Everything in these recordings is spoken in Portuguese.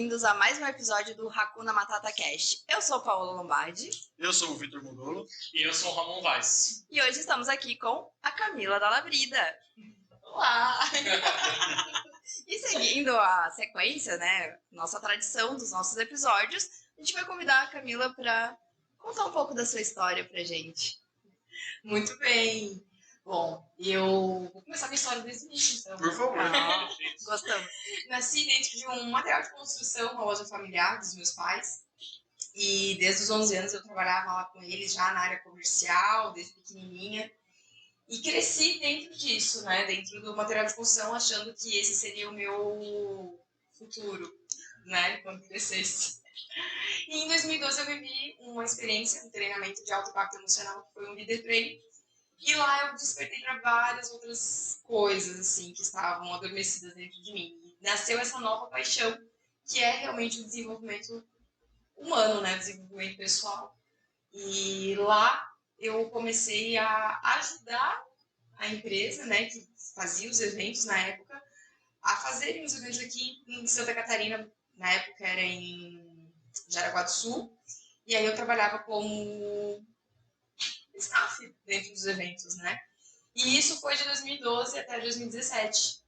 bem-vindos a mais um episódio do Hakuna Matata Cast. Eu sou Paola Lombardi. Eu sou o Vitor Modolo. E eu sou o Ramon Vaz. E hoje estamos aqui com a Camila da Labrida. Olá! E seguindo a sequência, né, nossa tradição dos nossos episódios, a gente vai convidar a Camila para contar um pouco da sua história pra gente. Muito bem! Bom, eu vou começar minha história desde o início, então. Por favor. Gostamos. Nasci dentro de um material de construção, uma loja familiar dos meus pais. E desde os 11 anos eu trabalhava lá com eles, já na área comercial, desde pequenininha. E cresci dentro disso, né? Dentro do material de construção, achando que esse seria o meu futuro, né? Quando crescesse. E em 2012 eu vivi uma experiência, um treinamento de alto impacto emocional, que foi um líder training. E lá eu despertei para várias outras coisas, assim, que estavam adormecidas dentro de mim. E nasceu essa nova paixão, que é realmente o desenvolvimento humano, né? O desenvolvimento pessoal. E lá eu comecei a ajudar a empresa, né, que fazia os eventos na época, a fazerem os eventos aqui em Santa Catarina. Na época era em Jaraguá do Sul. E aí eu trabalhava como staff dentro dos eventos, né? E isso foi de 2012 até 2017.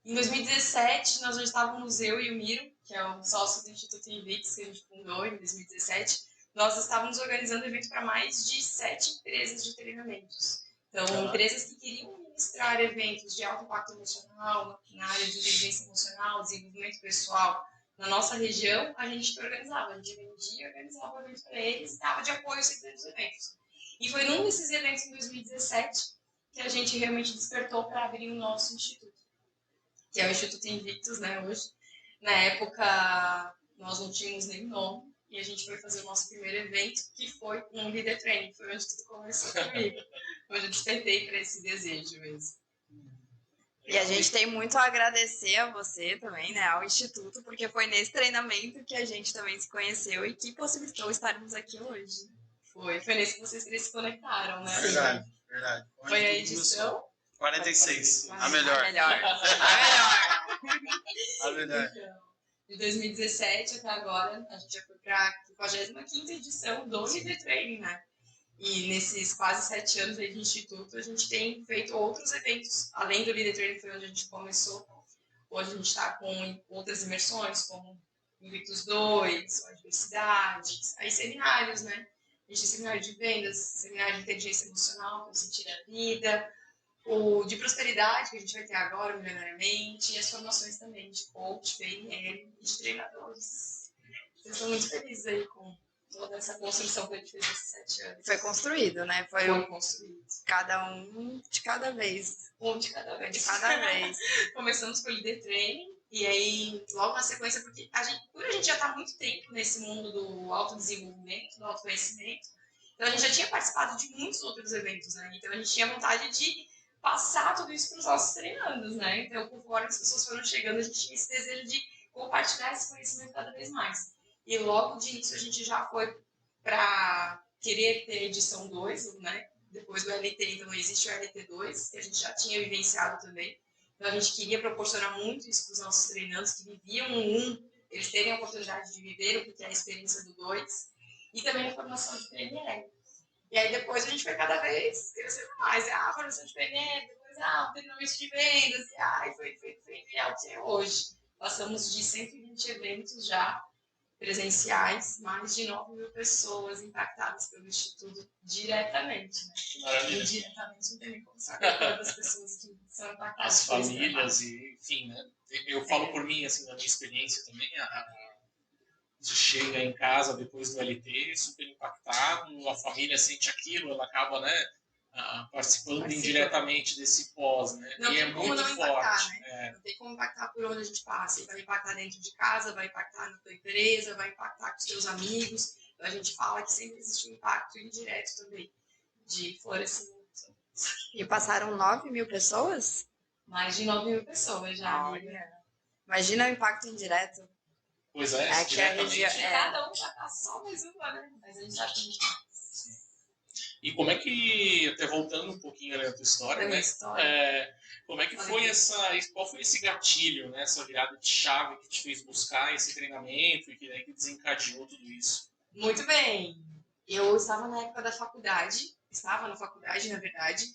Em 2017, nós já estávamos, eu e o Miro, que é o sócio do Instituto Invictus, que a gente fundou em 2017, nós estávamos organizando evento para mais de 7 empresas de treinamentos. Então, empresas que queriam ministrar eventos de alto impacto emocional, na área de inteligência emocional, desenvolvimento pessoal, na nossa região, a gente organizava, a gente vendia e organizava eventos para eles e dava de apoio sempre nos eventos. E foi num desses eventos em 2017 que a gente realmente despertou para abrir o nosso instituto, que é o Instituto Invictus, né, hoje. Na época, nós não tínhamos nem nome, e a gente foi fazer o nosso primeiro evento, que foi um Leader Training. Foi onde tudo começou comigo, onde eu despertei para esse desejo mesmo. E a gente tem muito a agradecer a você também, né, ao Instituto, porque foi nesse treinamento que a gente também se conheceu e que possibilitou estarmos aqui hoje. Foi nesse que vocês três se conectaram, né? Verdade, verdade. Foi a edição 46. A A melhor. melhor. A melhor. Então, de 2017 até agora, a gente já foi para a 55ª edição do Leader Training, né? E nesses quase 7 anos aí de instituto, a gente tem feito outros eventos, além do Leader Training, foi onde a gente começou. Hoje a gente está com outras imersões, como Invictus 2, a diversidade, aí seminários, né? A gente tem seminário de vendas, seminário de inteligência emocional, para sentir a vida, o de prosperidade, que a gente vai ter agora, milionariamente, e as formações também de coach, PNL e de treinadores. Eu estou muito feliz aí com toda essa construção que a gente fez nesses 7 anos. Foi construído, né? Foi construído. cada um de cada vez. Um de cada vez. De cada vez. Começamos com o Leader Training, e aí, logo na sequência, porque por a gente já está há muito tempo nesse mundo do autodesenvolvimento, do autoconhecimento, então a gente já tinha participado de muitos outros eventos, né? Então a gente tinha vontade de passar tudo isso para os nossos treinandos, né? Então, conforme as pessoas foram chegando, a gente tinha esse desejo de compartilhar esse conhecimento cada vez mais. E logo de início a gente já foi para querer ter a edição 2, né? Depois do LT, então existe o LT2, que a gente já tinha vivenciado também. Então a gente queria proporcionar muito isso para os nossos treinandos que viviam eles terem a oportunidade de viver o que é a experiência do 2, e também a formação de PNL. E aí depois a gente foi cada vez crescendo mais. A formação de PNL, depois o treinamento de vendas, e aí foi o que é hoje. Passamos de 120 eventos já presenciais, mais de 9.000 pessoas impactadas pelo Instituto diretamente, né? Maravilha. Indiretamente não tem nem como saber quantas pessoas que são impactadas. As famílias e, enfim, né? Eu falo por mim, assim, da minha experiência também, você chega em casa depois do LT, super impactado, a família sente aquilo, ela acaba, né, participando indiretamente desse pós, né? Não e tem como muito não impactar, forte. né? Não tem como impactar por onde a gente passa. Vai impactar dentro de casa, vai impactar na tua empresa, vai impactar com os teus amigos. Então a gente fala que sempre existe um impacto indireto também de florescimento. E passaram 9.000 pessoas? Mais de 9.000 pessoas já. Olha. Imagina o impacto indireto. Pois é, É que a diretamente. região- Cada um já tá só mais uma, né? Mas a gente já tem. E como é que, até voltando um pouquinho ali na tua história, Da minha né? história. Como é que foi qual foi esse gatilho, né? Essa virada de chave que te fez buscar esse treinamento e que daí que desencadeou tudo isso? Muito bem. Eu estava na época da faculdade, estava na faculdade, na verdade.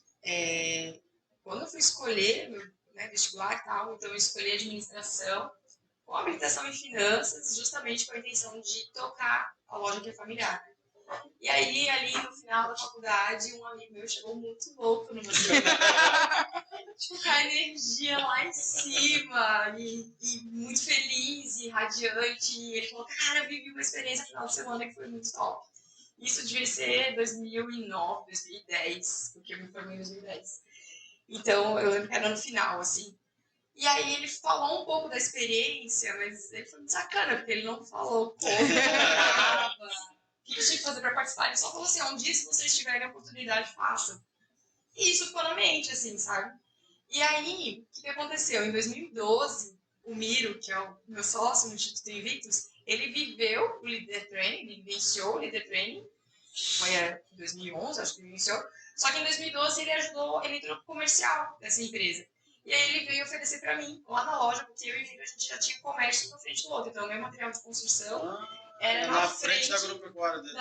Quando eu fui escolher meu, né, vestibular e tal, então eu escolhi administração com habilitação em finanças, justamente com a intenção de tocar a loja que é familiar. E aí, ali no final da faculdade, um amigo meu chegou muito louco numa semana. Tipo, com a energia lá em cima, e muito feliz e radiante. E ele falou, cara, vivi uma experiência no final de semana que foi muito top. Isso devia ser 2009, 2010, porque eu me formei em 2010. Então, eu lembro que era no final, assim. E aí ele falou um pouco da experiência, mas ele foi muito sacana, porque ele não falou como estava, o que eu tinha que fazer para participar. Ele só falou assim, um dia se vocês tiverem a oportunidade, façam. E isso ficou na mente, assim, sabe? E aí, o que aconteceu? Em 2012, o Miro, que é o meu sócio no Instituto Invictus, ele viveu o Leader Training, ele vivenciou o Leader Training, foi em 2011, acho que ele iniciou. Só que em 2012 ele entrou pro comercial dessa empresa. E aí ele veio oferecer para mim, lá na loja, porque eu e o Miro, a gente já tinha comércio uma frente do outro. Então, o meu material de construção era na frente da agropecuária dele.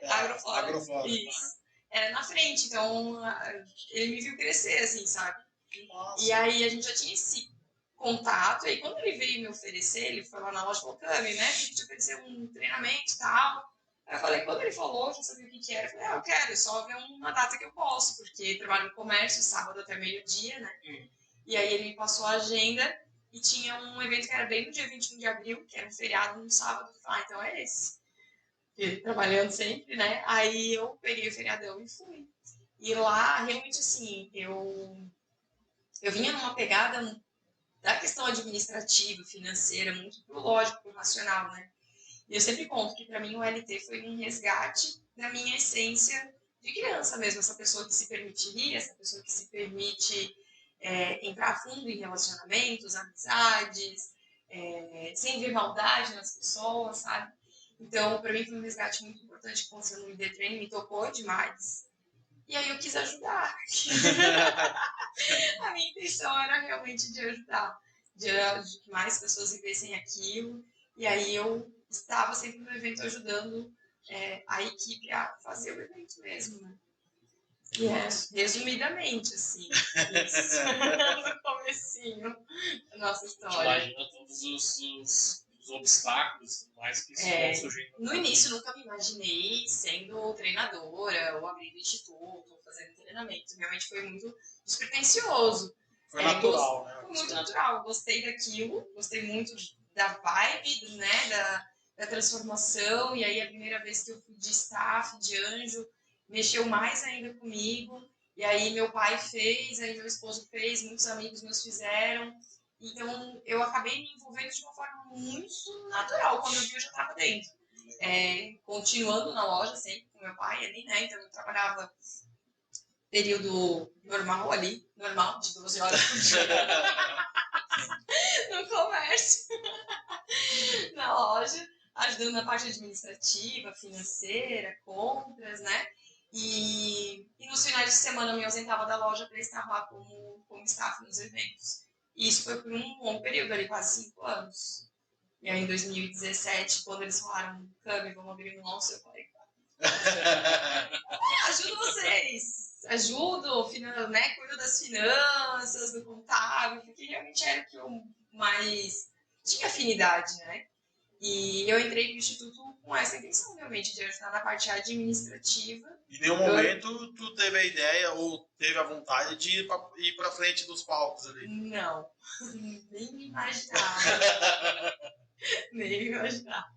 Agroflora. Isso. Era na frente, então ele me viu crescer, assim, sabe? Nossa. E aí a gente já tinha esse contato, e aí quando ele veio me oferecer, ele foi lá na loja e falou, Cami, né, a gente oferecer um treinamento e tal. Aí eu falei, quando ele falou, eu já sabia o que era, eu falei, eu quero, só ver uma data que eu posso, porque trabalho no comércio, sábado até meio-dia, né? E aí ele me passou a agenda, e tinha um evento que era bem no dia 21 de abril, que era um feriado no sábado, eu falei, então é esse. Porque, trabalhando sempre, né? Aí eu peguei o feriadão e fui. E lá, realmente, assim, eu vinha numa pegada da questão administrativa, financeira, muito pro lógico, pro racional, né? E eu sempre conto que para mim o LT foi um resgate da minha essência de criança mesmo, essa pessoa que se permite rir, essa pessoa que se permite entrar a fundo em relacionamentos, amizades, sem ver maldade nas pessoas, sabe? Então, para mim foi um resgate muito importante que aconteceu no ID Training, me tocou demais. E aí eu quis ajudar. A minha intenção era realmente de ajudar, de que mais pessoas vivessem aquilo. E aí eu estava sempre no evento ajudando a equipe a fazer o evento mesmo, né? E resumidamente, assim, isso no comecinho da nossa história. Imagina todos os obstáculos, mais que isso vão surgindo. No início, nunca me imaginei sendo treinadora, ou abrindo instituto, ou fazendo treinamento. Realmente foi muito despretensioso. Foi natural, né? Foi muito natural. Gostei daquilo, gostei muito da vibe, né, da transformação. E aí, a primeira vez que eu fui de staff, de anjo, mexeu mais ainda comigo. E aí, meu pai fez, aí meu esposo fez, muitos amigos meus fizeram. Então, eu acabei me envolvendo de uma forma muito natural. Quando eu vi, eu já estava dentro. Continuando na loja, sempre com meu pai ali, né? Então, eu trabalhava período normal ali, normal, de 12 horas por dia. No comércio, na loja, ajudando na parte administrativa, financeira, compras, né? E nos finais de semana eu me ausentava da loja para estar lá como staff nos eventos. E isso foi por um longo período, ali, quase 5 anos. E aí, em 2017, quando eles falaram, Cami, vamos abrir um nosso, eu falei, ajudo vocês, ajudo, né, cuido das finanças, do contábil, porque realmente era o que eu mais tinha afinidade, né? E eu entrei no Instituto com essa intenção, realmente, de ajudar na parte administrativa. Em nenhum momento tu teve a ideia ou teve a vontade de ir pra frente dos palcos ali? Não, nem me imaginava. Nem me imaginava.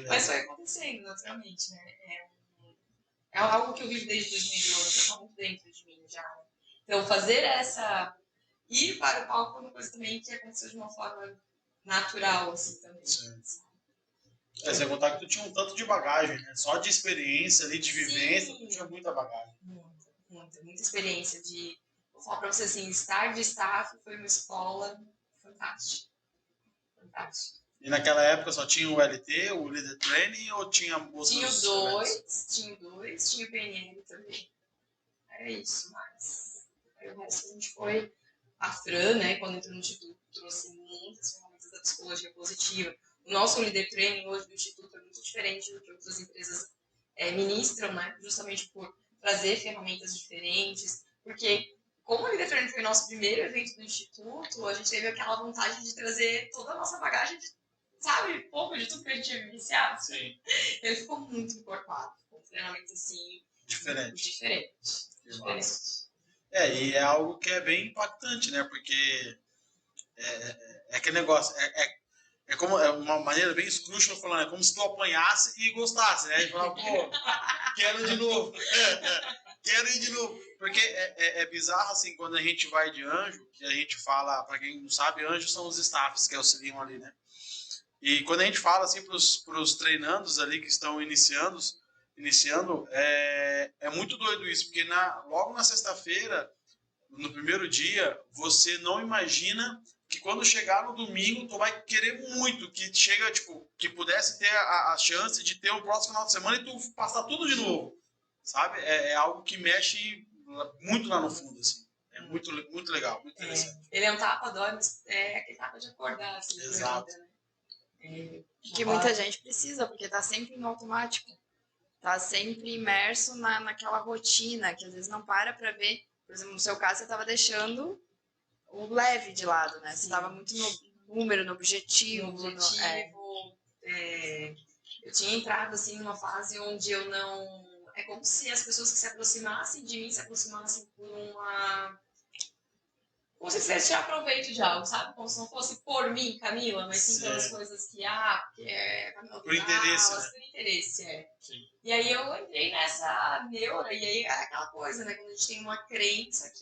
Mas foi acontecendo, naturalmente, né? É algo que eu vivo desde 2012, que está muito dentro de mim já. Né? Então, fazer ir para o palco foi uma coisa também que aconteceu de uma forma natural, assim, também. Sem contar que tu tinha um tanto de bagagem, né? Só de experiência ali, de vivência, Sim. tu tinha muita bagagem. Muita experiência de... Vou falar para você assim, estar de staff foi uma escola fantástica. Fantástica. E naquela época só tinha o LT, o Leader Training, ou tinha outros Tinha os eventos? tinha o PNL também. Era isso, mas aí o resto a gente foi. A Fran, né, quando entrou no Instituto, trouxe muitas ferramentas da psicologia positiva. O nosso Leader Training hoje do Instituto é muito diferente do que outras empresas ministram, né, justamente por trazer ferramentas diferentes, porque como o Leader Training foi o nosso primeiro evento do Instituto, a gente teve aquela vontade de trazer toda a nossa bagagem, sabe, pouco de tudo que a gente tinha vivenciado. Sim. Ele ficou muito encorpado, com um treinamento assim, diferente. E é algo que é bem impactante, né? Porque é aquele negócio, é como é uma maneira bem escrúxula falando, é como se tu apanhasse e gostasse, né? E falava, pô, quero de novo, quero ir de novo. Porque é bizarro assim, quando a gente vai de anjo, que a gente fala, para quem não sabe, anjos são os staffs que auxiliam ali, né? E quando a gente fala assim pros treinandos ali que estão iniciando, é muito doido isso, porque logo na sexta-feira, no primeiro dia, você não imagina que quando chegar no domingo, tu vai querer muito que chega, tipo, que pudesse ter a chance de ter o próximo final de semana e tu passar tudo de novo, sabe? É algo que mexe muito lá no fundo, assim. É muito, muito legal, muito interessante. Ele é um tapa-dó, aquele tapa de acordar, assim, Exato. vida, né? Que muita gente precisa, porque tá sempre no automático. Tá sempre imerso naquela rotina, que às vezes não para ver. Por exemplo, no seu caso, você estava deixando o leve de lado, né? Você estava muito no número, no objetivo. Eu tinha entrado, assim, numa fase onde eu não... É como se as pessoas que se aproximassem de mim se aproximassem por uma... Como se quisesse tirar proveito de algo, sabe? Como se não fosse por mim, Camila, mas sim pelas coisas que, porque é Camila por interesse, né? Por interesse, Sim. E aí eu entrei nessa neura, e aí é aquela coisa, né? Quando a gente tem uma crença,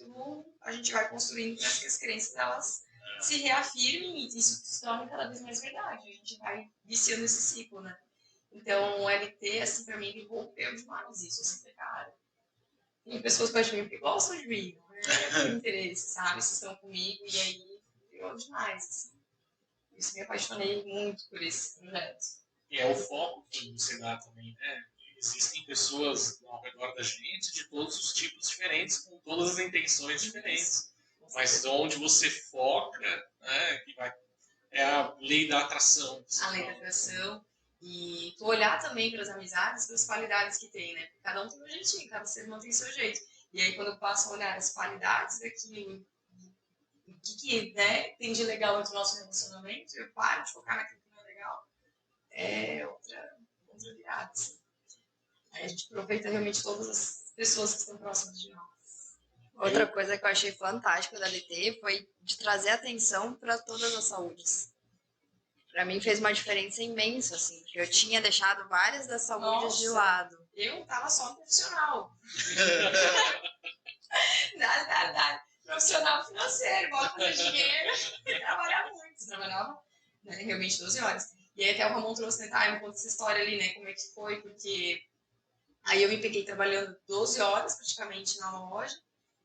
a gente vai construindo para que as crenças, elas se reafirmem e isso se torna cada vez mais verdade. A gente vai viciando esse ciclo, né? Então, o LT, assim, pra mim, ele rompeu demais isso. Assim, cara, tem pessoas perto de mim que gostam de mim, por interesse, sabe? Vocês estão comigo, e aí virou demais, assim. Isso me apaixonei muito por esse projeto. E é o foco que você dá também, né? Existem pessoas ao redor da gente de todos os tipos diferentes, com todas as intenções diferentes. Mas onde você foca, né, que é a lei da atração. A lei da atração. E tu olhar também para as amizades, pelas qualidades que tem, né? Porque cada um tem um jeitinho, cada ser humano tem seu jeito. E aí, quando eu passo a olhar as qualidades daquilo, o que né, tem de legal entre o nosso relacionamento, eu paro de focar naquilo que não é legal. É outra virada, assim. Aí a gente aproveita realmente todas as pessoas que estão próximas de nós. Outra coisa que eu achei fantástica da LT foi de trazer atenção para todas as saúdes. Para mim fez uma diferença imensa, assim, porque eu tinha deixado várias das saúdes de lado. Eu tava só no profissional. Profissional financeiro, bora fazer dinheiro e trabalhar muito. Trabalhava realmente 12 horas. E aí até o Ramon trouxe, né, eu conto essa história ali, né, como é que foi, porque aí eu me peguei trabalhando 12 horas praticamente na loja,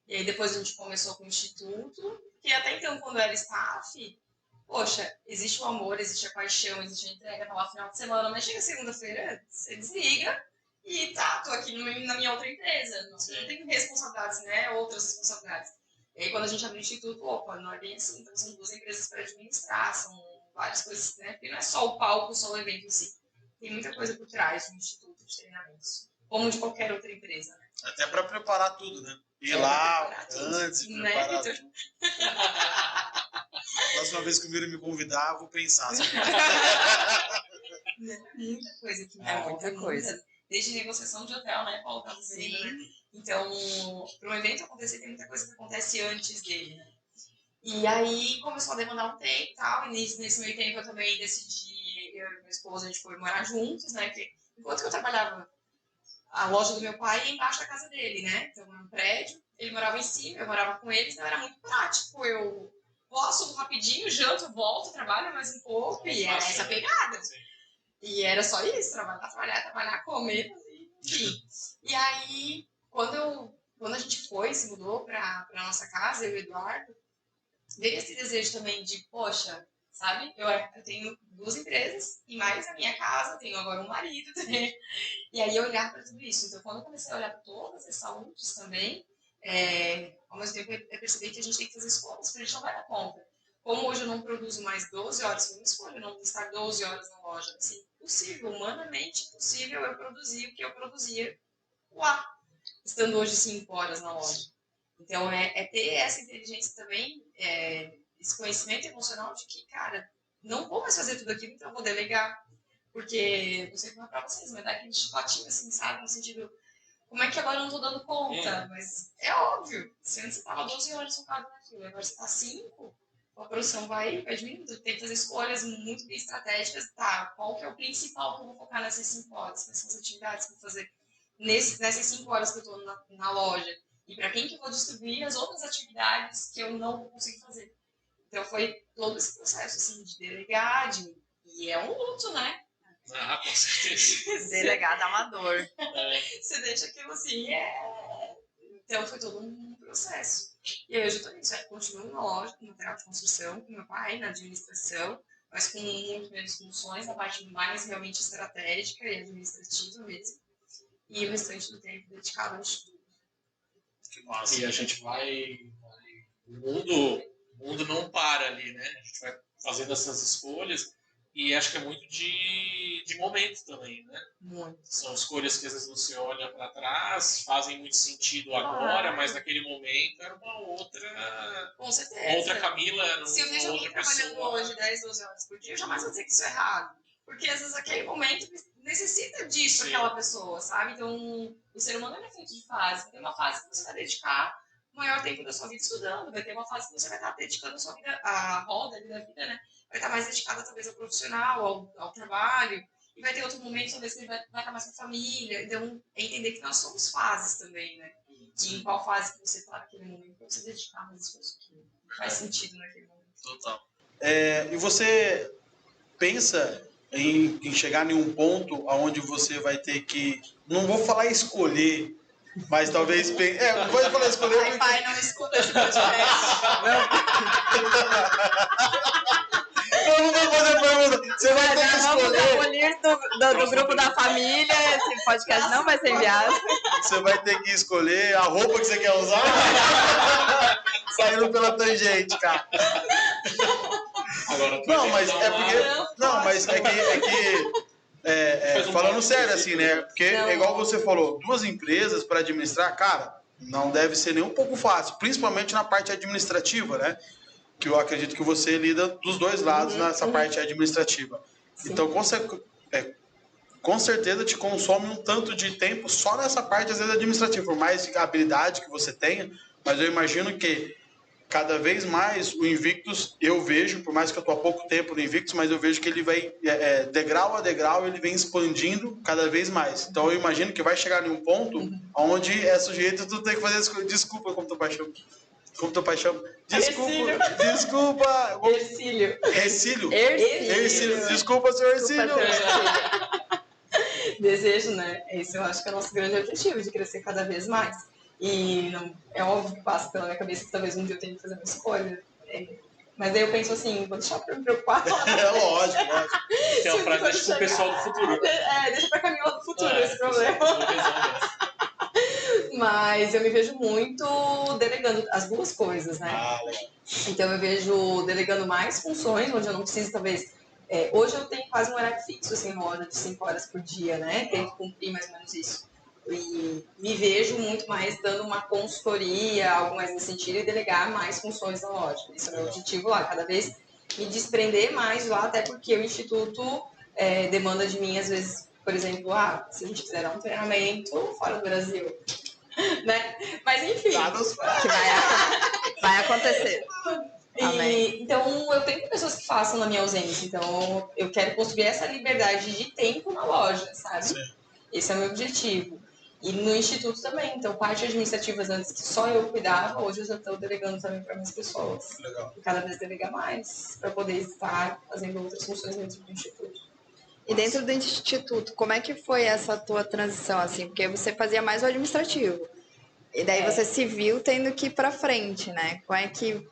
e aí depois a gente começou com o Instituto, que até então, quando eu era staff, poxa, existe o amor, existe a paixão, existe a entrega, tá lá no final de semana, mas chega segunda-feira, você desliga e tô aqui na minha outra empresa, não tenho responsabilidades, né, outras responsabilidades. E aí quando a gente abre o Instituto, opa, não é bem assim, então são 2 empresas para administrar, são várias coisas, né, porque não é só o palco, só o evento em si, tem muita coisa por trás do Instituto de treinamentos, como de qualquer outra empresa, né. Até para preparar tudo, né? Ir lá antes de preparar tudo. Próxima vez que o Miro me convidar, eu vou pensar. Muita coisa que muita coisa. Desde negociação de hotel, né, Paulo? Sim. Então, para um evento acontecer, tem muita coisa que acontece antes dele, né? E aí começou a demandar um tempo e tal, e nesse meio tempo eu também decidi, eu e minha esposa, a gente foi morar juntos, né? Porque enquanto que eu trabalhava, a loja do meu pai ia embaixo da casa dele, né? Então, num prédio, ele morava em cima, eu morava com eles, então era muito prático. Eu posso rapidinho, janto, volto, trabalho mais um pouco, e era essa pegada. E era só isso, trabalhar, comer, enfim. E aí, quando a gente se mudou pra nossa casa, eu e o Eduardo, veio esse desejo também de, poxa, sabe? Eu tenho 2 empresas e mais a minha casa, tenho agora um marido também. E aí eu olhar para tudo isso. Então, quando eu comecei a olhar para todas as saúdes também, ao mesmo tempo eu percebi que a gente tem que fazer escolhas, porque a gente não vai dar conta. Como hoje eu não produzo mais 12 horas, foi uma escolha, eu não estar 12 horas na loja. Assim, possível, humanamente possível eu produzir o que eu produzia lá, estando hoje 5 horas na loja. Então, é ter essa inteligência também, esse conhecimento emocional de que, cara, não vou mais fazer tudo aquilo, então eu vou delegar. Porque, não sei como é pra vocês, mas dá aquele chicotinho assim, sabe? No sentido, como é que agora eu não tô dando conta? Mas é óbvio, se antes você tava 12 horas focado naquilo, agora você tá 5, a produção vai diminuindo. Tem que fazer escolhas muito bem estratégicas. Tá, qual que é o principal que eu vou focar nessas 5 horas? Quais são as atividades que eu vou fazer nessas 5 horas que eu tô na loja? E para quem que eu vou distribuir as outras atividades que eu não vou conseguir fazer? Então foi todo esse processo assim, de delegar, e é um luto, né? Ah, com certeza. Delegado amador. Você deixa aquilo assim, Então foi todo um processo. E aí hoje eu tô nisso, continuo na loja, com material de construção, com meu pai, na administração, mas com muito menos funções, a parte mais realmente estratégica e administrativa mesmo. E o restante do tempo dedicado ao estudo. Que massa. E a gente vai o mundo não para ali, né? A gente vai fazendo essas escolhas e acho que é muito de momento também, né? Muito. São escolhas que às vezes você olha para trás, fazem muito sentido agora, mas naquele momento era uma outra... Com certeza. Outra Camila, se eu vejo alguém trabalhando hoje 10, 12 horas por dia, eu jamais vou dizer que isso é errado. Porque às vezes aquele momento necessita disso, Sim. aquela pessoa, sabe? Então, o ser humano é feito de fase. Tem uma fase que você vai dedicar o maior tempo da sua vida estudando, vai ter uma fase que você vai estar dedicando a sua vida, a roda da vida, né? Vai estar mais dedicada talvez ao profissional, ao trabalho, e vai ter outro momento talvez que vai estar mais com a família. Então, é entender que nós somos fases também, né? E em qual fase que você está naquele momento, para você dedicar mais esforço que faz sentido naquele momento. Total. E você pensa em chegar em um ponto onde você vai ter que, não vou falar escolher, mas talvez... Depois eu falar escolher... Ai, pai, não escuta esse podcast. Não vou fazer pergunta. Você vai ter que Vamos escolher... abolir do grupo da família, esse podcast não vai ser enviado. Você vai ter que escolher a roupa que você quer usar. Saindo pela tangente, cara. Agora, Não, mas é porque... Não, mas falando sério, assim, né? Porque é igual você falou, 2 empresas para administrar, cara, não deve ser nem um pouco fácil. Principalmente na parte administrativa, né? Que eu acredito que você lida dos 2 lados nessa parte administrativa. Sim. Então, com certeza te consome um tanto de tempo só nessa parte, às vezes, administrativa. Por mais habilidade que você tenha, mas eu imagino que cada vez mais o Invictus, eu vejo, por mais que eu estou há pouco tempo no Invictus, mas eu vejo que ele vai, degrau a degrau, ele vem expandindo cada vez mais. Então eu imagino que vai chegar em um ponto onde é sujeito tu tem que fazer desculpa como teu pai chama. Como teu pai chama? Desculpa. Ercílio. Ercílio? Ercílio. Desculpa, senhor Ercílio. Desejo, né? Esse eu acho que é o nosso grande objetivo, de crescer cada vez mais. E não, é óbvio que passa pela minha cabeça que talvez um dia eu tenha que fazer uma escolha. Mas daí eu penso assim, vou deixar pra me preocupar. É lógico. que é pra deixar pro pessoal do futuro. Deixa pra Camila do futuro esse problema. Mas eu me vejo muito delegando as 2 coisas, né? Então eu vejo delegando mais funções, onde eu não preciso, talvez... hoje eu tenho quase um horário fixo, assim, uma hora de 5 horas por dia, né? Tento cumprir mais ou menos isso. E me vejo muito mais dando uma consultoria, algo mais nesse sentido, e delegar mais funções na loja. Esse é o meu objetivo lá, cada vez me desprender mais lá, até porque o Instituto demanda de mim, às vezes, por exemplo, se a gente fizer um treinamento fora do Brasil, né? Mas enfim. Que vai acontecer. Amém. Então, eu tenho pessoas que façam na minha ausência, então eu quero construir essa liberdade de tempo na loja, sabe? Sim. Esse é o meu objetivo. E no Instituto também. Então, parte administrativas antes que só eu cuidava, hoje eu já estou delegando também para mais pessoas. Legal. E cada vez delegar mais, para poder estar fazendo outras funções dentro do Instituto. E dentro do Instituto, como é que foi essa tua transição, assim? Porque você fazia mais o administrativo. E daí você se viu tendo que ir pra frente, né? Como é que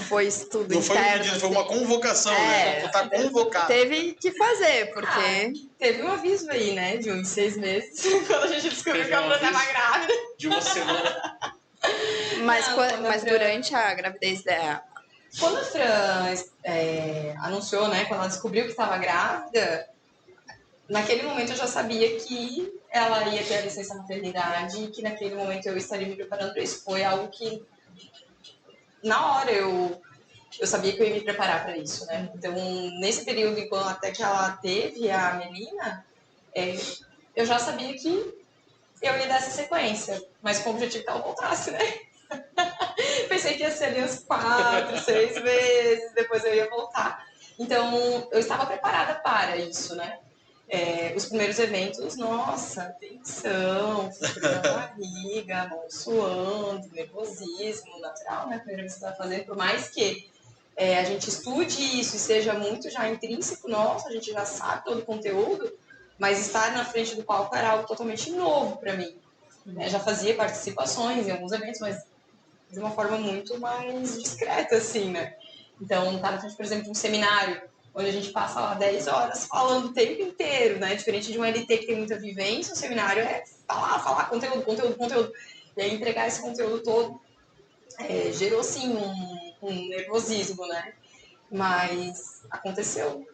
foi estudo Não foi um interno. pedido, foi uma convocação, É. né? Tá convocado. Teve que fazer, porque... Teve um aviso aí, né, de uns 6 meses, quando a gente descobriu Teve que a um Fran tava aviso. grávida. De uma semana. Mas, Não, quan- quando a mas Fran- durante a gravidez dela... Quando a Fran anunciou, né, quando ela descobriu que estava grávida, naquele momento eu já sabia que ela ia ter a licença maternidade e que naquele momento eu estaria me preparando para isso. Foi algo que, na hora, eu sabia que eu ia me preparar para isso, né? Então, nesse período, enquanto até que ela teve a Melina, eu já sabia que eu ia dar essa sequência, mas com o objetivo que ela voltasse, né? Pensei que ia ser ali uns 4, 6 meses, depois eu ia voltar. Então, eu estava preparada para isso, né? Os primeiros eventos, nossa, tensão, frio na barriga, mão suando, nervosismo, natural, né? Primeira vez que você está fazendo, por mais que a gente estude isso e seja muito já intrínseco nosso, a gente já sabe todo o conteúdo, mas estar na frente do palco era algo totalmente novo para mim. Já fazia participações em alguns eventos, mas de uma forma muito mais discreta, assim, né? Então, tá na frente, por exemplo, de um seminário, onde a gente passa lá 10 horas falando o tempo inteiro, né? Diferente de um LT que tem muita vivência, o seminário é falar, conteúdo. E aí, entregar esse conteúdo todo gerou, sim, um nervosismo, né? Mas aconteceu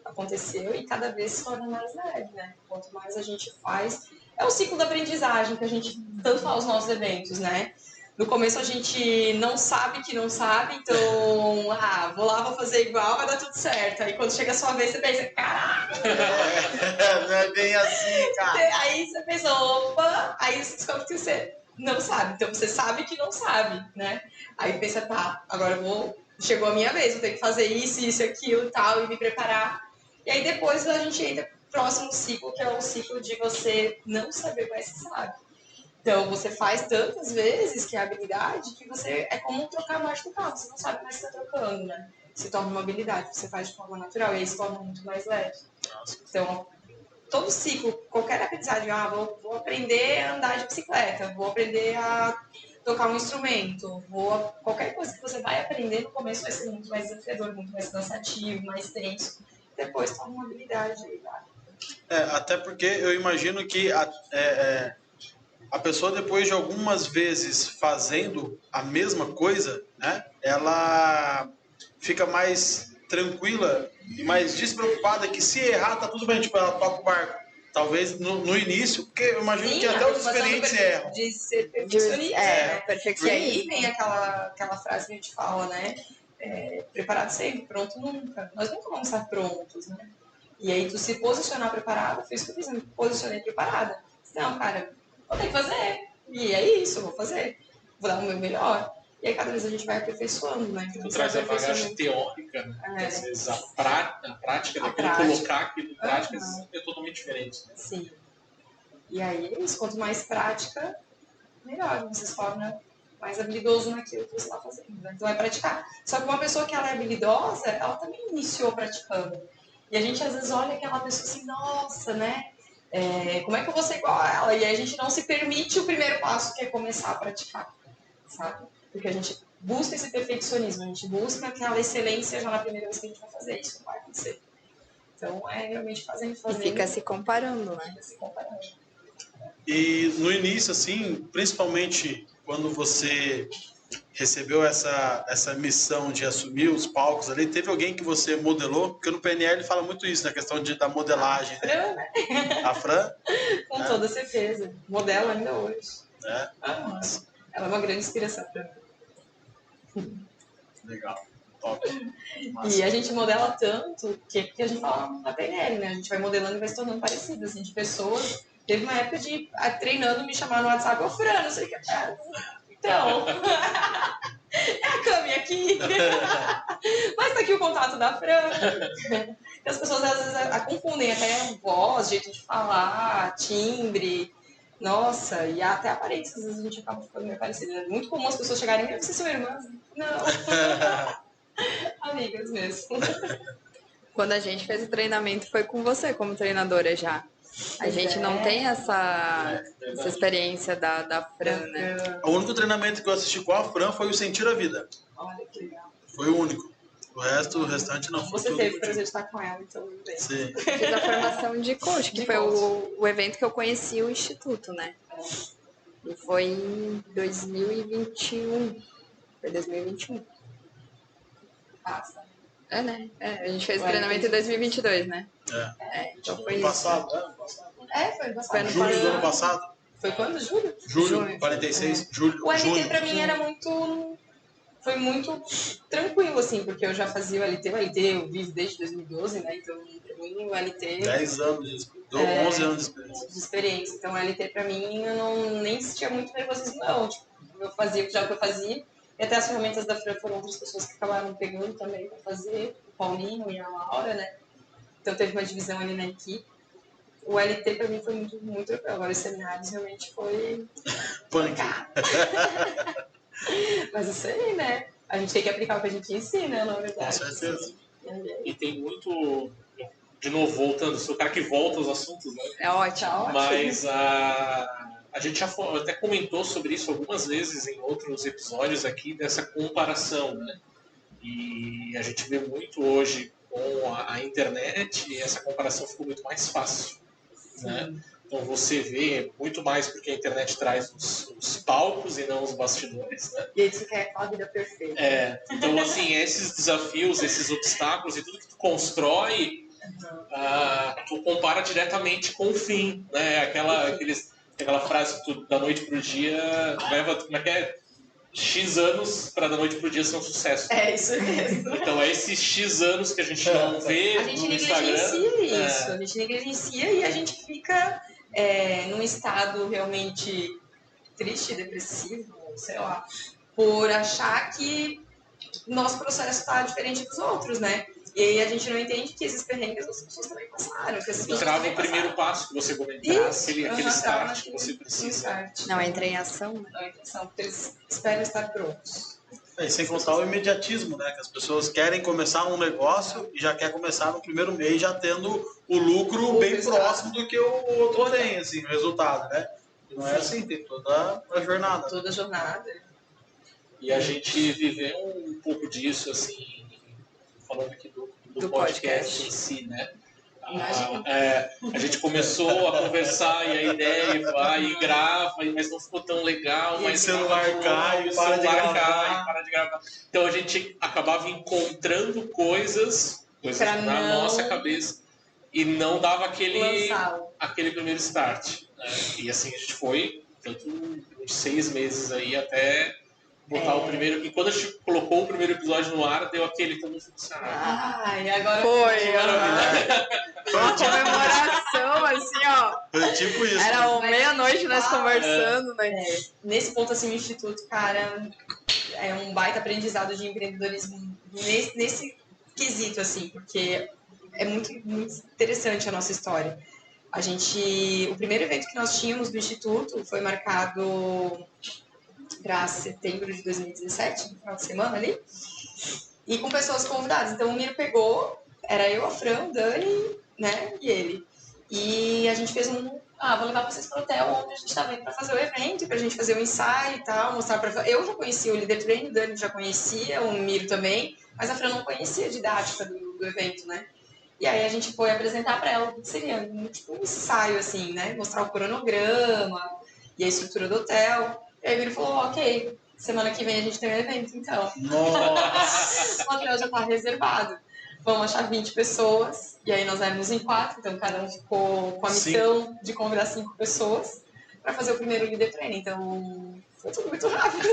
e cada vez se torna mais leve, né? Quanto mais a gente faz... É o ciclo da aprendizagem que a gente tanto fala nos nossos eventos, né? No começo a gente não sabe que não sabe, então, vou lá, vou fazer igual, vai dar tudo certo. Aí quando chega a sua vez, você pensa, caraca! Não é bem assim, cara. Aí você pensa, opa! Aí você descobre que você não sabe. Então você sabe que não sabe, né? Aí pensa, tá, agora chegou a minha vez, vou ter que fazer isso, aquilo e tal, e me preparar. E aí depois a gente entra pro próximo ciclo, que é o ciclo de você não saber, mas você sabe. Então, você faz tantas vezes que é habilidade que você é como trocar a marcha do carro. Você não sabe mais que está trocando, né? Se torna uma habilidade que você faz de forma natural e aí se torna muito mais leve. Então, todo ciclo, qualquer aprendizagem, vou aprender a andar de bicicleta, vou aprender a tocar um instrumento, qualquer coisa que você vai aprender no começo vai ser muito mais desafiador, muito mais cansativo, mais tenso. Depois torna uma habilidade. Até porque eu imagino que a pessoa, depois de algumas vezes fazendo a mesma coisa, né, ela fica mais tranquila e mais despreocupada que se errar, tá tudo bem, tipo, ela toca o barco. Talvez no início, porque eu imagino que até os experientes erram. De ser perfeccionista, né? E perfeccionista. aí vem aquela frase que a gente fala, né? Preparado sempre, pronto nunca. Nós nunca vamos estar prontos, né? E aí tu se posicionar preparada, foi isso que eu fiz, eu me posicionei preparada. Não, cara, vou ter que fazer. E é isso, eu vou fazer. Vou dar o meu melhor. E aí cada vez a gente vai aperfeiçoando, né? Tu traz a bagagem teórica, né? Às vezes a prática, colocar aquilo em prática é totalmente diferente. Né? Sim. E aí é isso, quanto mais prática, melhor. Você se torna mais habilidoso naquilo que você está fazendo. Né? Então é praticar. Só que uma pessoa que ela é habilidosa, ela também iniciou praticando. E a gente às vezes olha aquela pessoa assim, nossa, né? Como é que eu vou ser igual a ela? E aí a gente não se permite o primeiro passo, que é começar a praticar, sabe? Porque a gente busca esse perfeccionismo, a gente busca aquela excelência já na primeira vez que a gente vai fazer. Isso não vai acontecer. Então é realmente fazendo. E fica se comparando, né? Fica se comparando. E no início, assim, principalmente quando você recebeu essa missão de assumir os palcos ali, teve alguém que você modelou? Porque no PNL fala muito isso, na questão da modelagem. Fran, né? A Fran? Com toda certeza. Modelo ainda hoje. Nossa. Ela é uma grande inspiração para mim. Legal. Top. Massa. E a gente modela tanto que a gente fala na PNL, né? A gente vai modelando e vai se tornando parecido, assim, de pessoas. Teve uma época de treinando, me chamar no WhatsApp, ô Fran, não sei o que é. Então, é a Cami aqui. Mas tá aqui o contato da Fran. E as pessoas às vezes confundem até voz, jeito de falar, timbre. Nossa, e até aparência, às vezes a gente acaba ficando meio parecido. É muito comum as pessoas chegarem e você é sua irmã? Não. Amigas mesmo. Quando a gente fez o treinamento, foi com você como treinadora já. A gente não tem essa experiência da Fran, né? O único treinamento que eu assisti com a Fran foi o Sentir a Vida. Olha que legal. Foi o único. O restante não. Foi Você tudo teve o contigo. prazer de estar com ela, então tudo bem. Sim. Fiz a formação de coach, que De foi coach. o evento que eu conheci o Instituto, né? E foi em 2021. Foi 2021. Passa. É, né? A gente fez o Ué, treinamento em 2022, né? Então foi Ano isso. passado, né? Ano passado. Foi ano passado. Foi ano Julho do ano passado? Foi quando? Julho? Julho, 46, julho. O LT junho. pra mim era muito... Foi muito tranquilo, assim, porque eu já fazia o LT. O LT eu vivo desde 2012, né? Então, pra mim, o LT... 10 anos de experiência. 11 anos de experiência. De experiência. Então, o LT pra mim, eu nem sentia muito nervosismo, não. Tipo, eu fazia já o que eu fazia. E até as ferramentas da Fran foram outras pessoas que acabaram pegando também pra fazer. O Paulinho e a Laura, né? Então, teve uma divisão ali na equipe. O LT pra mim foi muito, muito tranquilo. Agora, os seminários realmente foi... Punk. Mas isso aí, né? A gente tem que aplicar o que a gente ensina, na verdade. Com certeza. E tem muito... De novo, voltando, sou o cara que volta aos assuntos, né? É ótimo. Mas a gente já até comentou sobre isso algumas vezes em outros episódios aqui, dessa comparação, né? E a gente vê muito hoje com a internet e essa comparação ficou muito mais fácil, né? Então você vê muito mais porque a internet traz os palcos e não os bastidores, né? E aí você quer aquela vida perfeita. Então, assim, esses desafios, esses obstáculos e tudo que tu constrói, tu compara diretamente com o fim, né? Aquela frase que tu, da noite pro dia, leva, como é que é? X anos para da noite pro dia ser um sucesso. É isso mesmo. Então é esses X anos que a gente não vê A gente no Instagram. negligencia isso, a gente negligencia e a gente fica num estado realmente triste, depressivo, sei lá, por achar que nosso processo está diferente dos outros, né? E aí a gente não entende que esses perrengues as pessoas também passaram. Que essas pessoas Trava também o primeiro passaram. passo que você comentou, Isso, aquele start que você precisa. Start. Não entra em ação, né? Não entra em ação, porque eles esperam estar prontos. E sem contar o imediatismo, né? Que as pessoas querem começar um negócio e já quer começar no primeiro mês já tendo o lucro bem próximo do que o outro tem, assim, o resultado, né? E não é assim, tem toda a jornada. Toda a jornada. E a gente viveu um pouco disso, assim, falando aqui do podcast em si, né? A gente começou a conversar e a ideia vai e grava, mas não ficou tão legal. E mas o celular cai, o para de celular gravar. cai, para de gravar. Então a gente acabava encontrando coisas Pra na não nossa cabeça e não dava lançá-lo. aquele primeiro start, né? E assim a gente foi tanto uns 6 meses aí até botar o primeiro. E quando a gente colocou o primeiro episódio no ar, deu aquele como funcionar. E agora Foi uma comemoração, assim, ó. É tipo isso. Era né? meia-noite nós conversando, né? Nesse ponto, assim, o Instituto, cara, é um baita aprendizado de empreendedorismo nesse quesito, assim, porque é muito, muito interessante a nossa história. O primeiro evento que nós tínhamos do Instituto foi marcado para setembro de 2017, no final de semana ali, e com pessoas convidadas. Então o Miro pegou, era eu, a Fran, o Dani, né, e ele. E a gente fez vou levar vocês para o hotel onde a gente está vendo para fazer o evento, para a gente fazer o ensaio e tal, mostrar para... Eu já conhecia o Líder Training, o Dani já conhecia, o Miro também, mas a Fran não conhecia a didática do evento, né. E aí a gente foi apresentar para ela o que seria tipo um ensaio, assim, né, mostrar o cronograma e a estrutura do hotel. E aí ele falou, ok, semana que vem a gente tem um evento, então. Nossa! O hotel já tá reservado. Vamos achar 20 pessoas. E aí nós éramos em 4, então cada um ficou com a missão de convidar 5 pessoas para fazer o primeiro líder training. Então foi tudo muito rápido.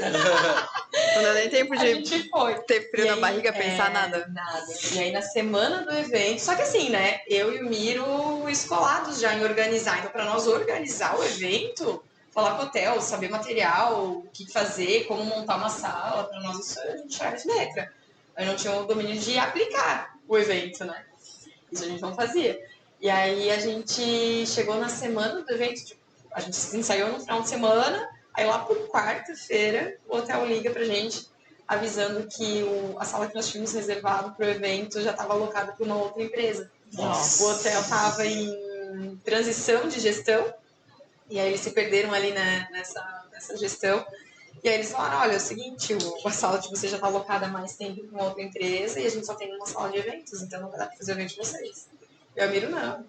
Não deu nem tempo A de gente foi. ter frio na barriga, pensar nada. Nada. E aí na semana do evento, só que assim, né? Eu e o Miro escolados já em organizar. Então para nós organizar o evento... Falar com o hotel, saber material, o que fazer, como montar uma sala, para nós isso a gente era de letra. Eu não tinha o domínio de aplicar o evento, né? Isso a gente não fazia. E aí a gente chegou na semana do evento, tipo, a gente ensaiou no final de semana, aí lá por quarta-feira o hotel liga pra gente avisando que a sala que nós tínhamos reservado para o evento já estava alocada para uma outra empresa. Nossa. O hotel estava em transição de gestão, e aí eles se perderam ali nessa gestão. E aí eles falaram, olha, é o seguinte, a sala de vocês já está alocada há mais tempo com outra empresa e a gente só tem uma sala de eventos, então não vai dar para fazer o evento de vocês. E eu miro, não.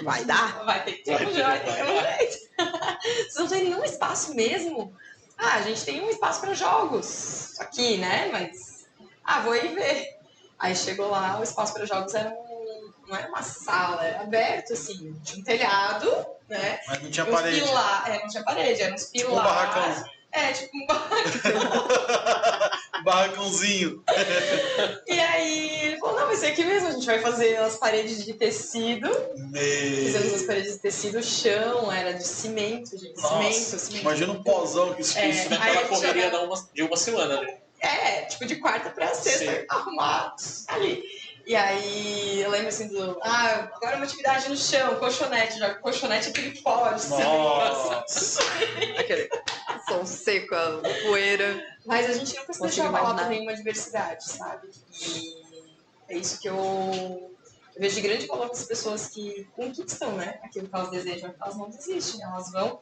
Vai dar. Vai ter que ter um jeito. Vocês não têm nenhum espaço mesmo? Ah, a gente tem um espaço para jogos aqui, né? Mas, vou aí ver. Aí chegou lá, o espaço para jogos não era uma sala, era aberto, assim, tinha um telhado, né? Mas não tinha parede. Não tinha parede, eram uns pilares. Tipo um barracão. Tipo um barracão. Barracãozinho. E aí ele falou, não, vai ser aqui mesmo, a gente vai fazer as paredes de tecido. Fizemos as paredes de tecido, o chão era de cimento, gente. Cimento. Imagina um pozão que isso Isso naquela correria de uma semana, né? Tipo de quarta pra sexta, arrumado ali. E aí eu lembro assim agora uma atividade no chão, colchonete, joga colchonete aquele pó de Nossa. Aquele som seco, a poeira. Mas a gente nunca se deixou abalar por nenhuma diversidade, sabe? E é isso que eu vejo de grande valor das pessoas que conquistam, né? Aquilo que elas desejam, porque elas não desistem, elas vão,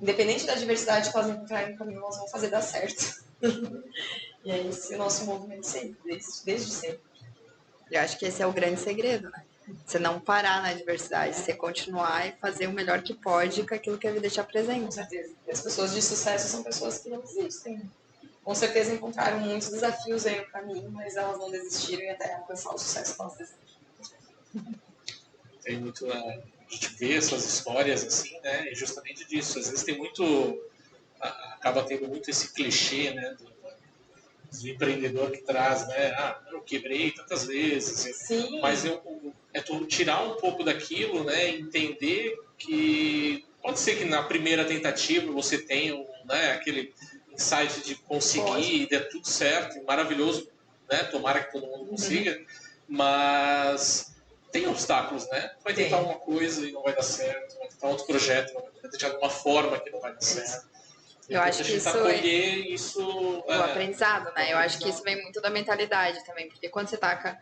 independente da diversidade que elas encontrarem no caminho, elas vão fazer dar certo. E é esse o nosso movimento sempre, desde sempre. Eu acho que esse é o grande segredo, né? Você não parar na diversidade, você continuar e fazer o melhor que pode com aquilo que a vida te apresenta. Com certeza. E as pessoas de sucesso são pessoas que não desistem. Com certeza encontraram muitos desafios aí no caminho, mas elas não desistiram e até alcançar o sucesso que elas desejam. Tem muito... A gente vê essas histórias assim, né? E justamente disso. Às vezes tem muito... Acaba tendo muito esse clichê, né? Do empreendedor que traz, né? Eu quebrei tantas vezes. Sim. Mas é tu tirar um pouco daquilo, né? Entender que pode ser que na primeira tentativa você tenha aquele insight de conseguir e der tudo certo, maravilhoso, né? Tomara que todo mundo consiga, mas tem obstáculos, né? Vai tentar uma coisa e não vai dar certo, vai tentar outro projeto, vai tentar de alguma forma que não vai dar certo. Eu acho que isso o aprendizado, né? Eu acho que isso vem muito da mentalidade também, porque quando você tá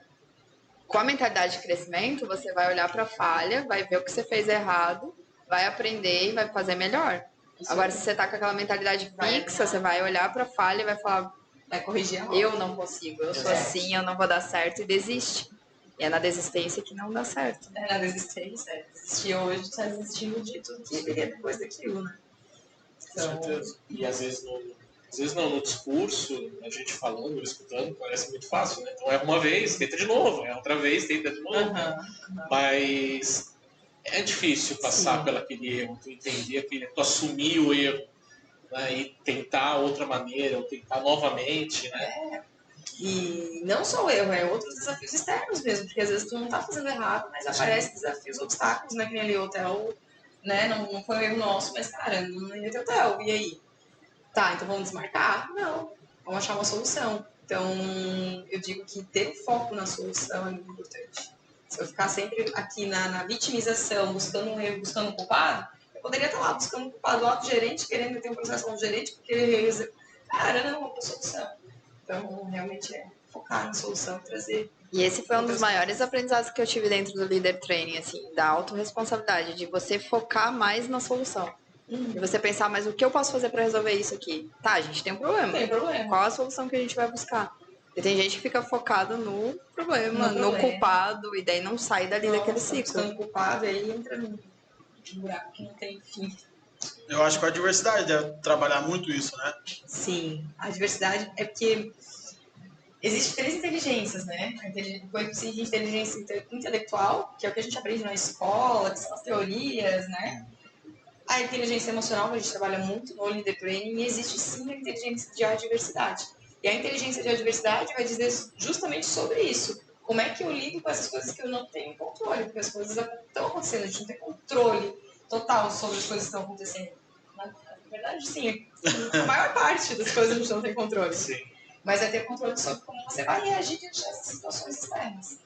com a mentalidade de crescimento, você vai olhar para a falha, vai ver o que você fez errado, vai aprender e vai fazer melhor. Agora, se você tá com aquela mentalidade fixa, você vai olhar para a falha e vai falar, vai corrigir. Eu não consigo, eu sou assim, eu não vou dar certo, e desiste. E é na desistência que não dá certo. É na desistência, desistir hoje, tá desistindo de tudo que viria depois daquilo, né? Então... Com certeza. E às vezes no discurso, a gente falando, escutando, parece muito fácil, né? Então é uma vez, tenta de novo, é outra vez, tenta de novo. Mas é difícil passar pelaquele erro, tu entender tu assumir o erro, né? E tentar outra maneira, ou tentar novamente, né? E não só o erro, outros desafios externos mesmo, porque às vezes tu não tá fazendo errado, mas aparecem desafios, obstáculos, né? Que nem ali o hotel, né? Não foi um erro nosso, mas cara, não ia ter hotel, e aí? Tá, então vamos desmarcar? Não, vamos achar uma solução. Então, eu digo que ter foco na solução é muito importante. Se eu ficar sempre aqui na vitimização, buscando um erro, buscando um culpado, eu poderia estar lá buscando um culpado, o auto-gerente, querendo ter um processo com o gerente, porque, cara, não, uma solução. Então, realmente focar na solução, trazer... E esse foi um dos maiores aprendizados que eu tive dentro do Leader Training, assim, da autorresponsabilidade, de você focar mais na solução. E você pensar, mas o que eu posso fazer para resolver isso aqui? Tá, a gente tem um problema. Tem problema. Qual a solução que a gente vai buscar? E tem gente que fica focado no problema, no culpado, e daí não sai dali daquele ciclo. No culpado, aí entra num buraco que não tem fim. Eu acho que a diversidade deve trabalhar muito isso, né? Sim, a diversidade é porque existem três inteligências, né? O coeficiente de inteligência intelectual, que é o que a gente aprende na escola, que são as teorias, né? A inteligência emocional, que a gente trabalha muito no Leader Training, e existe sim a inteligência de adversidade. E a inteligência de adversidade vai dizer justamente sobre isso. Como é que eu lido com essas coisas que eu não tenho controle? Porque as coisas estão acontecendo, a gente não tem controle total sobre as coisas que estão acontecendo. Na verdade, sim, a maior parte das coisas a gente não tem controle. Sim. Mas é ter controle sobre como você vai reagir diante dessas situações externas.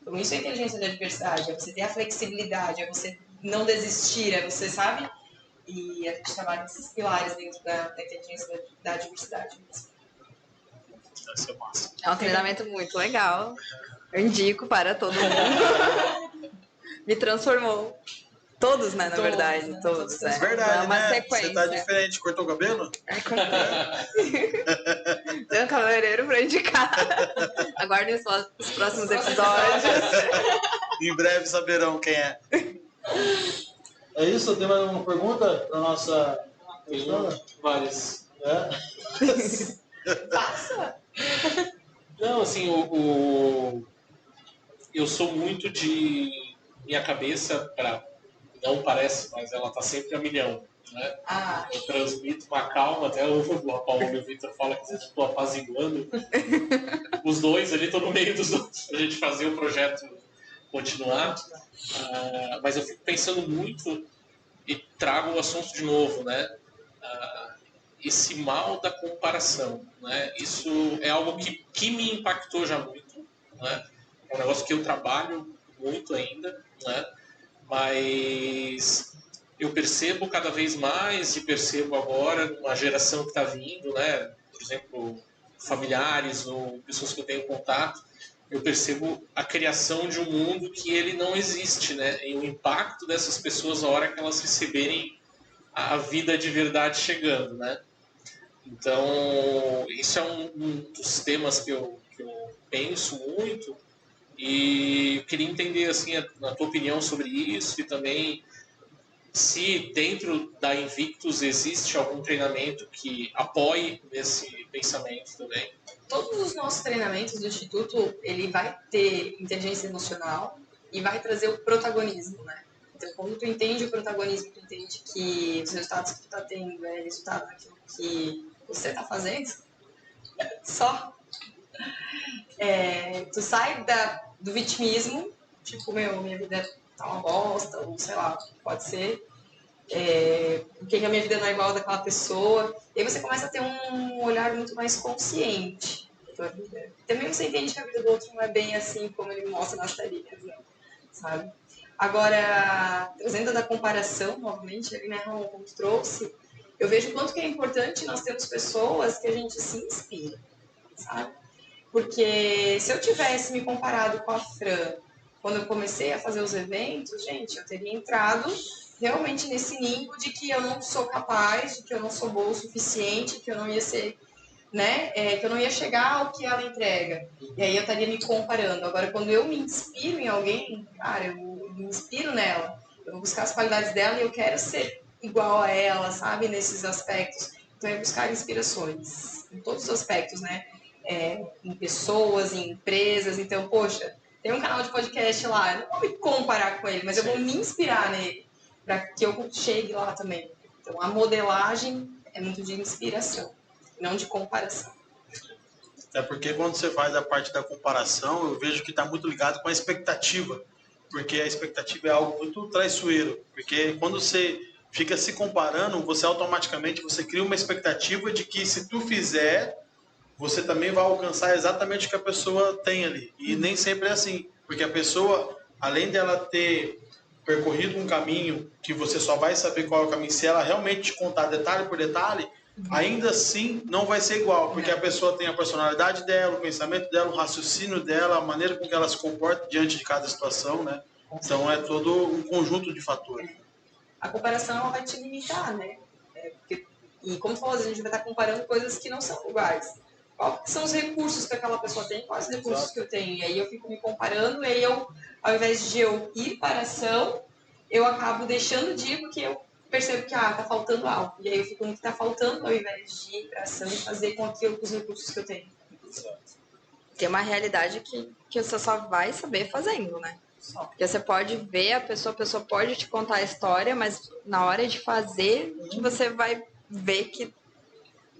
Então, isso é inteligência de adversidade, é você ter a flexibilidade, é você não desistir, é você, sabe? E a gente trabalha nesses pilares dentro da inteligência da diversidade. Vai ser massa. É um treinamento muito legal. Eu indico para todo mundo. Me transformou. Todos, né, na Todos, verdade, né? todos. É É verdade, uma né? sequência. Você tá diferente. Cortou o cabelo? É, tem um cabeleireiro pra indicar. Aguardem os próximos episódios. Em breve saberão quem é. É isso? Tem mais alguma pergunta para nossa Tenho várias. Passa! Não, assim, eu sou muito de minha cabeça, não parece, mas ela tá sempre a milhão, né? Ah, Eu transmito uma calma, até o Paulo e o Vitor falam que às vezes eu estou apaziguando os dois ali, tô no meio dos dois pra gente fazer o projeto continuar. Mas eu fico pensando muito e trago o assunto de novo, né? Esse mal da comparação, né? Isso é algo que me impactou já muito, né? É um negócio que eu trabalho muito ainda, né? Mas eu percebo cada vez mais e percebo agora numa geração que está vindo, né? Por exemplo, familiares ou pessoas que eu tenho contato, eu percebo a criação de um mundo que ele não existe, né? E o impacto dessas pessoas a hora que elas receberem a vida de verdade chegando, né? Então, isso é um dos temas que eu penso muito e eu queria entender assim a tua opinião sobre isso e também se dentro da Invictus existe algum treinamento que apoie esse pensamento também. todos os nossos treinamentos do Instituto, ele vai ter inteligência emocional e vai trazer o protagonismo, né? Então, quando tu entende o protagonismo, tu entende que os resultados que tu tá tendo é resultado daquilo que você tá fazendo, só. Tu sai do vitimismo, tipo, minha vida tá uma bosta, ou sei lá, pode ser. Porque a minha vida não é igual daquela pessoa. E aí você começa a ter um olhar muito mais consciente da tua vida. Também você entende que a vida do outro não é bem assim como ele mostra nas telinhas, né? Sabe? Agora, trazendo da comparação, novamente, ali, né, como tu trouxe, eu vejo o quanto que é importante nós termos pessoas que a gente se inspira, sabe? Porque se eu tivesse me comparado com a Fran quando eu comecei a fazer os eventos, gente, eu teria entrado realmente nesse limbo de que eu não sou capaz, de que eu não sou boa o suficiente, que eu não ia ser, né, que eu não ia chegar ao que ela entrega. E aí eu estaria me comparando. Agora, quando eu me inspiro em alguém, cara, eu me inspiro nela, eu vou buscar as qualidades dela e eu quero ser igual a ela, sabe, nesses aspectos. Então, é buscar inspirações, em todos os aspectos, né? Em pessoas, em empresas. Então, poxa, tem um canal de podcast lá, eu não vou me comparar com ele, mas eu vou me inspirar nele para que eu chegue lá também. Então, a modelagem é muito de inspiração, não de comparação. É porque quando você faz a parte da comparação, eu vejo que está muito ligado com a expectativa. Porque a expectativa é algo muito traiçoeiro. Porque quando você fica se comparando, você automaticamente cria uma expectativa de que se tu fizer, você também vai alcançar exatamente o que a pessoa tem ali. E nem sempre é assim. Porque a pessoa, além dela ter percorrido um caminho que você só vai saber qual é o caminho, se ela realmente te contar detalhe por detalhe, ainda assim não vai ser igual, porque a pessoa tem a personalidade dela, o pensamento dela, o raciocínio dela, a maneira com que ela se comporta diante de cada situação, né? Então é todo um conjunto de fatores. A comparação ela vai te limitar, né? E como tu falou, a gente vai estar comparando coisas que não são iguais. Quais são os recursos que aquela pessoa tem, quais os recursos que eu tenho? E aí eu fico me comparando, e aí eu, ao invés de eu ir para a ação, eu acabo deixando de ir porque eu percebo que tá faltando algo. E aí eu fico no que está faltando, ao invés de ir para a ação e fazer com aquilo, com os recursos que eu tenho. Tem uma realidade que você só vai saber fazendo, né? Porque você pode ver a pessoa pode te contar a história, mas na hora de fazer, que você vai ver que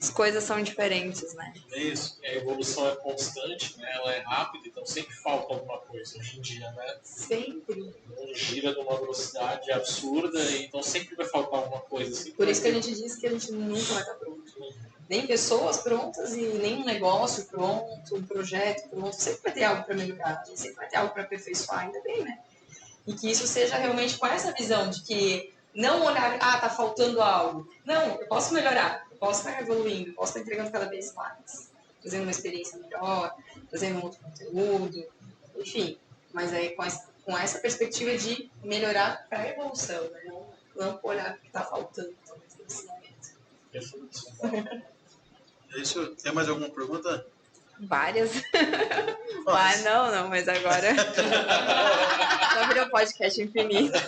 as coisas são diferentes, né? É isso. A evolução é constante, né? Ela é rápida, então sempre falta alguma coisa hoje em dia, né? Sempre. O mundo gira numa velocidade absurda, então sempre vai faltar alguma coisa. Por isso que a gente diz que a gente nunca vai estar pronto. Nem pessoas prontas e nem um negócio pronto, um projeto pronto. Sempre vai ter algo para melhorar, sempre vai ter algo para aperfeiçoar, ainda bem, né? E que isso seja realmente com essa visão de que não olhar, tá faltando algo. Não, eu posso melhorar, eu posso estar evoluindo, eu posso estar entregando cada vez mais. Trazendo uma experiência melhor, trazendo um outro conteúdo, enfim. Mas aí com com essa perspectiva de melhorar para a evolução, né? Não olhar o que está faltando, talvez, nesse momento. É isso. Tem mais alguma pergunta? Várias. Não, mas agora. Só virou podcast infinito.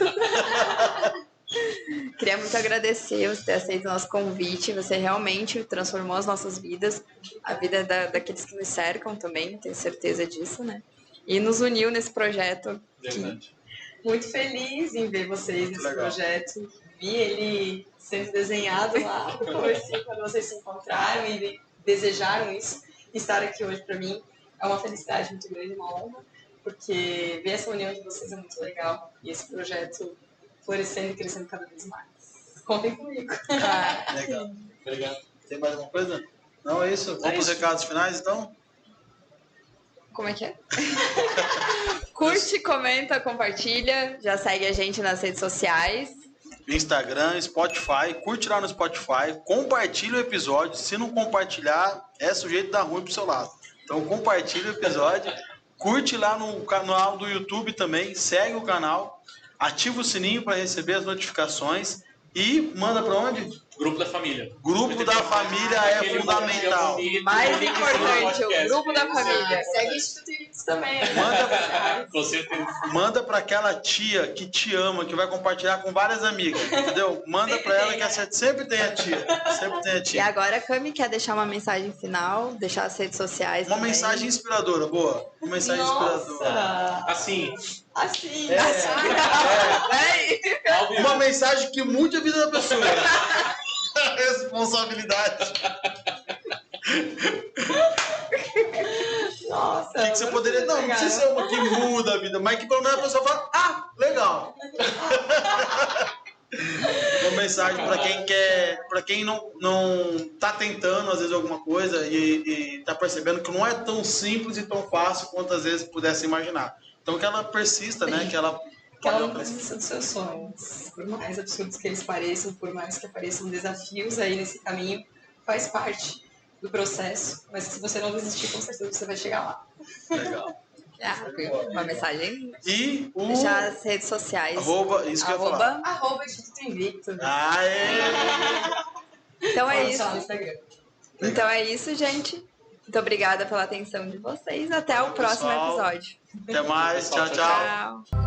Queria muito agradecer você ter aceito o nosso convite. Você realmente transformou as nossas vidas, a vida daqueles que nos cercam também, tenho certeza disso, né? E nos uniu nesse projeto. Verdade. Muito feliz em ver vocês nesse projeto. Vi ele sendo desenhado lá no comecinho, quando vocês se encontraram e desejaram isso. Estar aqui hoje, para mim, é uma felicidade muito grande, uma honra, porque ver essa união de vocês é muito legal e esse projeto florescendo e crescendo cada vez mais. Contem comigo. Legal. Obrigado. Tem mais alguma coisa? Não, é isso? Vamos para os recados finais, então? Como é que é? Curte, comenta, compartilha. Já segue a gente nas redes sociais. Instagram, Spotify. Curte lá no Spotify. Compartilha o episódio. Se não compartilhar, é sujeito de dar ruim pro seu lado. Então compartilha o episódio. Curte lá no canal do YouTube também. Segue o canal. Ativa o sininho para receber as notificações. E manda para onde? Grupo da família. Grupo da família é fundamental. Mais importante, o grupo da família. Segue o Instituto Ivix também. Com certeza. Manda para aquela tia que te ama, que vai compartilhar com várias amigas, entendeu? Manda para ela que a sempre tem a tia. Sempre tem a E tia. agora a Cami quer deixar uma mensagem final, deixar as redes sociais Uma também. mensagem inspiradora, boa. Uma mensagem inspiradora. Assim. Assim. Uma mensagem que mude a vida da pessoa. Responsabilidade. Nossa. O que você poderia. Não precisa ser uma que muda a vida, mas que pelo menos a pessoa fala, ah, legal. Uma mensagem para quem quer, para quem não tá tentando às vezes alguma coisa e tá percebendo que não é tão simples e tão fácil quanto às vezes pudesse imaginar. Então que ela persista, né? Que ela não desista dos seus sonhos. Por mais absurdos que eles pareçam, por mais que apareçam desafios aí nesse caminho, faz parte do processo. Mas se você não desistir, com certeza você vai chegar lá. Legal. Uma mensagem. E o Deixar as redes sociais. isso que eu ia falar. @ Instituto Invicto. Então é isso. No Instagram. Então é isso, gente. Muito obrigada pela atenção de vocês. Até o próximo episódio. Até mais. Tchau, tchau. Tchau.